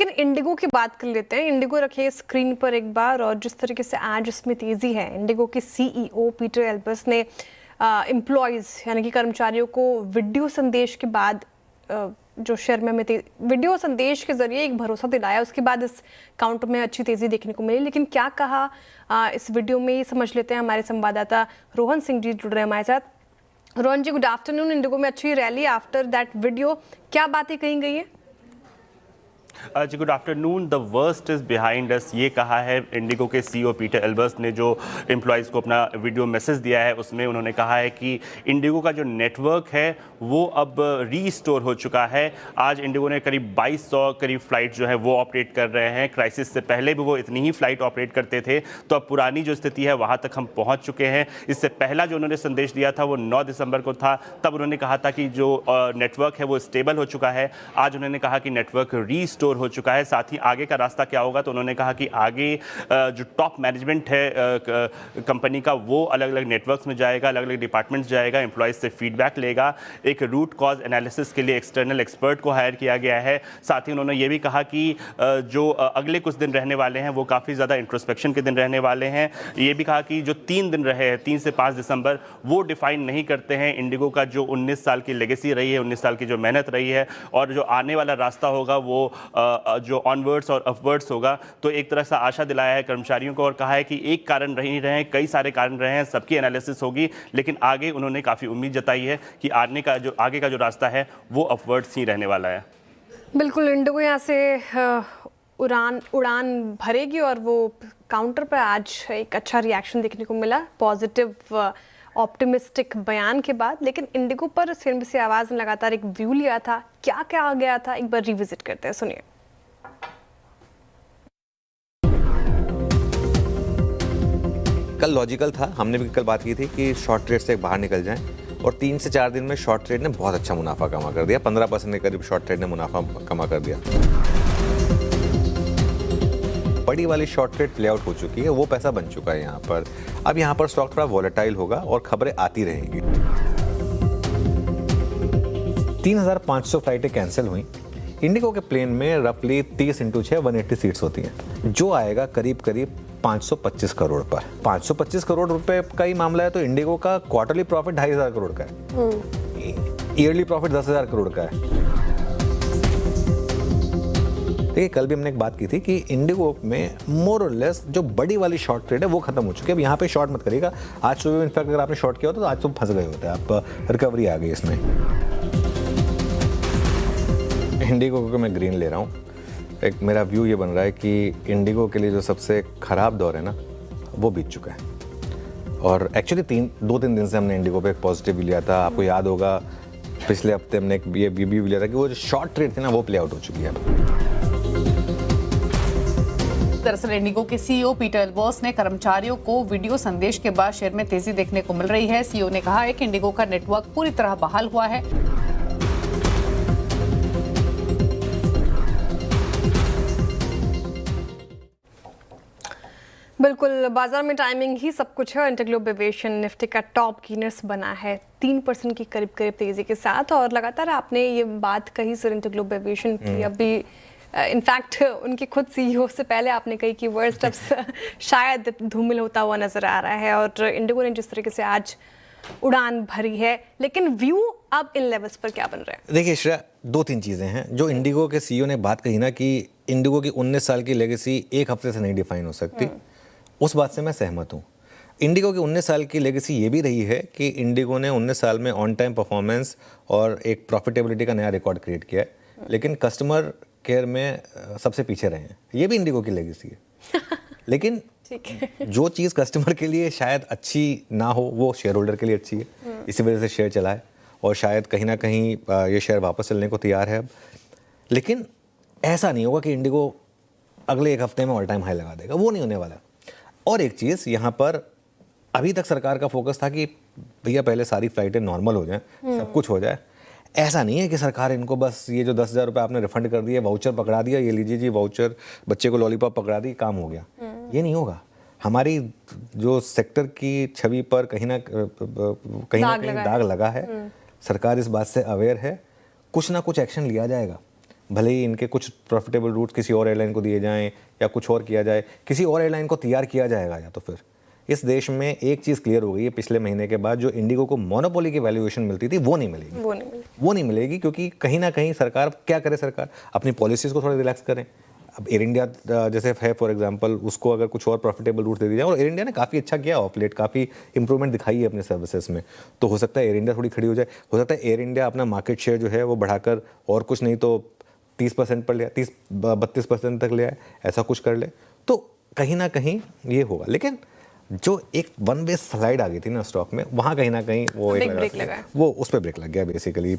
लेकिन इंडिगो की बात कर लेते हैं। इंडिगो रखिए स्क्रीन पर एक बार, और जिस तरीके से आज इसमें तेजी है, इंडिगो के सीईओ पीटर एल्बर्स ने एम्प्लॉयज़ यानी कि कर्मचारियों को वीडियो संदेश के बाद जो शेयर में वीडियो संदेश के जरिए एक भरोसा दिलाया। उसके बाद इस काउंट में अच्छी तेजी देखने को मिली। लेकिन क्या कहा इस वीडियो में, ये समझ लेते हैं। हमारे संवाददाता रोहन सिंह जी जुड़ रहे हैं हमारे साथ। रोहन जी, गुड आफ्टरनून। इंडिगो में अच्छी रैली आफ्टर दैट वीडियो, क्या बातें कही गई हैं? जी good afternoon. The worst is behind us, ये कहा है इंडिगो के सीईओ पीटर एल्बर्स ने, जो एम्प्लॉयज़ को अपना वीडियो मैसेज दिया है। उसमें उन्होंने कहा है कि इंडिगो का जो नेटवर्क है वो अब रीस्टोर हो चुका है। आज इंडिगो ने करीब 2200 करीब फ्लाइट जो है वो ऑपरेट कर रहे हैं। क्राइसिस से पहले भी वो इतनी ही फ्लाइट ऑपरेट करते थे, तो अब पुरानी जो स्थिति है वहाँ तक हम पहुँच चुके हैं। इससे पहला जो उन्होंने संदेश दिया था वो 9 दिसंबर को था। तब उन्होंने कहा था कि जो नेटवर्क है वो स्टेबल हो चुका है। आज उन्होंने कहा कि नेटवर्क रीस्टोर हो चुका है। साथ ही आगे का रास्ता क्या होगा, तो उन्होंने कहा कि आगे जो टॉप मैनेजमेंट है कंपनी का, वो अलग अलग नेटवर्क्स में जाएगा, अलग अलग डिपार्टमेंट्स जाएगा, एम्प्लॉयज़ से फीडबैक लेगा। एक रूट कॉज एनालिसिस के लिए एक्सटर्नल एक्सपर्ट को हायर किया गया है। साथ ही उन्होंने ये भी कहा कि जो अगले कुछ दिन रहने वाले हैं वो काफ़ी ज़्यादा इंट्रोस्पेक्शन के दिन रहने वाले हैं। ये भी कहा कि जो 3 दिन रहे हैं, 3 से 5 दिसंबर, वो डिफाइन नहीं करते हैं इंडिगो का जो 19 साल की लेगेसी रही है, 19 साल की जो मेहनत रही है, और जो आने वाला रास्ता होगा वो जो ऑनवर्ड्स और अपवर्ड्स होगा। तो एक तरह से आशा दिलाया है कर्मचारियों को, और कहा है कि एक कारण नहीं रहे हैं, कई सारे कारण रहे हैं, सबकी एनालिसिस होगी। लेकिन आगे उन्होंने काफ़ी उम्मीद जताई है कि आगे का जो रास्ता है वो अपवर्ड्स ही रहने वाला है। बिल्कुल, इंडिगो यहाँ से उड़ान भरेगी, और वो काउंटर पर आज एक अच्छा रिएक्शन देखने को मिला, पॉजिटिव ऑप्टिमिस्टिक बयान के बाद। लेकिन इंडिगो पर CNBC आवाज़ ने लगातार एक व्यू लिया था। क्या क्या आ गया था, एक बार रिविजिट करते हैं, सुनिए। कल लॉजिकल था, हमने भी कल बात की थी कि शॉर्ट ट्रेड से बाहर निकल जाएं, और 3 से 4 दिन में शॉर्ट ट्रेड ने बहुत अच्छा मुनाफा कमा कर दिया। 15% के करीब शॉर्ट ट्रेड ने मुनाफा कमा कर दिया। बड़ी वाली शॉर्ट ट्रेड प्ले आउट हो चुकी है, वो पैसा बन चुका है यहाँ पर। अब यहाँ पर स्टॉक थोड़ा वॉलेटाइल होगा और खबरें आती रहेंगी। 3500 फ्लाइटें कैंसिल हुई। इंडिगो के प्लेन में रफली 30x6 180 सीट्स होती हैं, जो आएगा करीब करीब 525 करोड़ पर। 525 करोड़ रुपए का ही मामला है, तो इंडिगो का क्वार्टरली प्रॉफिट 2500 करोड़ का है, ईयरली प्रॉफिट 10,000 करोड़ का है। देखिए, कल भी हमने एक बात की थी कि इंडिगो में मोर और लेस जो बड़ी वाली शॉर्ट ट्रेड है वो खत्म हो चुकी है। अब यहाँ पे शॉर्ट मत करिएगा। आज सुबह इनफैक्ट अगर आपने शॉर्ट किया होता तो आज तो फंस गए होते, आप रिकवरी आ गई इसमें। इंडिगो को मैं ग्रीन ले रहा हूँ। एक मेरा व्यू ये बन रहा है कि इंडिगो के लिए जो सबसे ख़राब दौर है ना, वो बीत चुका है। और एक्चुअली 2-3 दिन से हमने इंडिगो पे एक पॉजिटिव भी लिया था। आपको याद होगा पिछले हफ्ते हमने एक ये भी लिया था कि वो जो शॉर्ट ट्रेड थी ना, वो प्ले आउट हो चुकी है। दरअसल इंडिगो के सीईओ पीटर एल्बर्स ने कर्मचारियों को वीडियो संदेश के बाद शेयर में तेजी देखने को मिल रही है। सीईओ ने कहा है कि इंडिगो का नेटवर्क पूरी तरह बहाल हुआ है। बिल्कुल, बाजार में टाइमिंग ही सब कुछ है। इंटरग्लोब एविएशन निफ्टी का टॉप गेनर्स बना है 3% की करीब तेजी के साथ। और लगातार आपने ये बात कही सर इंटरग्लोब एविएशन की, अभी इनफैक्ट उनके खुद सीईओ से पहले आपने कही कि वर्स्ट अब शायद धूमिल होता हुआ नजर आ रहा है। और इंडिगो ने जिस तरीके से आज उड़ान भरी है, लेकिन व्यू अब इन लेवल्स पर क्या बन रहा है? देखिए श्रेया, 2-3 चीज़ें हैं जो इंडिगो के सीईओ ने बात कही ना, कि इंडिगो की 19 साल की लेगेसी एक हफ्ते से नहीं डिफाइन हो सकती। उस बात से मैं सहमत हूँ। इंडिगो की 19 साल की लेगेसी ये भी रही है कि इंडिगो ने 19 साल में ऑन टाइम परफॉर्मेंस और एक प्रॉफिटेबिलिटी का नया रिकॉर्ड क्रिएट किया है, लेकिन कस्टमर केयर में सबसे पीछे रहे हैं। ये भी इंडिगो की लेगेसी है। लेकिन जो चीज़ कस्टमर के लिए शायद अच्छी ना हो, वो शेयर होल्डर के लिए अच्छी है। इसी वजह से शेयर चला है, और शायद कहीं ना कहीं ये शेयर वापस चलने को तैयार है अब। लेकिन ऐसा नहीं होगा कि इंडिगो अगले 1 हफ्ते में ऑल टाइम हाई लगा देगा, वो नहीं होने वाला। और एक चीज़ यहाँ पर, अभी तक सरकार का फोकस था कि भैया पहले सारी फ्लाइटें नॉर्मल हो जाएं, सब कुछ हो जाए। ऐसा नहीं है कि सरकार इनको बस ये जो 10,000 रुपये आपने रिफंड कर दिए, वाउचर पकड़ा दिया, ये लीजिए जी वाउचर, बच्चे को लॉलीपॉप पकड़ा दी, काम हो गया। ये नहीं होगा। हमारी जो सेक्टर की छवि पर कहीं ना कहीं दाग लगा है। सरकार इस बात से अवेयर है, कुछ ना कुछ एक्शन लिया जाएगा। भले ही इनके कुछ प्रॉफिटेबल रूट किसी और एयरलाइन को दिए जाएं या कुछ और किया जाए, किसी और एयरलाइन को तैयार किया जाएगा, या तो फिर इस देश में एक चीज़ क्लियर हो गई है पिछले महीने के बाद, जो इंडिगो को मोनोपोली की वैल्यूएशन मिलती थी वो नहीं मिलेगी, वो नहीं मिलेगी क्योंकि कहीं ना कहीं सरकार क्या करे, सरकार अपनी पॉलिसीज़ को थोड़ा रिलैक्स करें। अब एयर इंडिया जैसे है फॉर एग्जांपल, उसको अगर कुछ और प्रॉफिटेबल रूट दे दिया जाए, और एयर इंडिया ने काफ़ी अच्छा किया ऑफ लेट, काफ़ी इंप्रूवमेंट दिखाई है अपने सर्विसेज में, तो हो सकता है एयर इंडिया थोड़ी खड़ी हो जाए, हो सकता है एयर इंडिया अपना मार्केट शेयर जो है वो बढ़ाकर और कुछ नहीं तो 30% पर ले, 30-32% तक ले आए, ऐसा कुछ कर ले, तो कहीं ना कहीं ये होगा। लेकिन जो एक वन वे स्लाइड आ गई थी ना स्टॉक में, वहाँ कहीं ना कहीं वो ब्रेक लगा है। वो उस पर ब्रेक लग गया बेसिकली।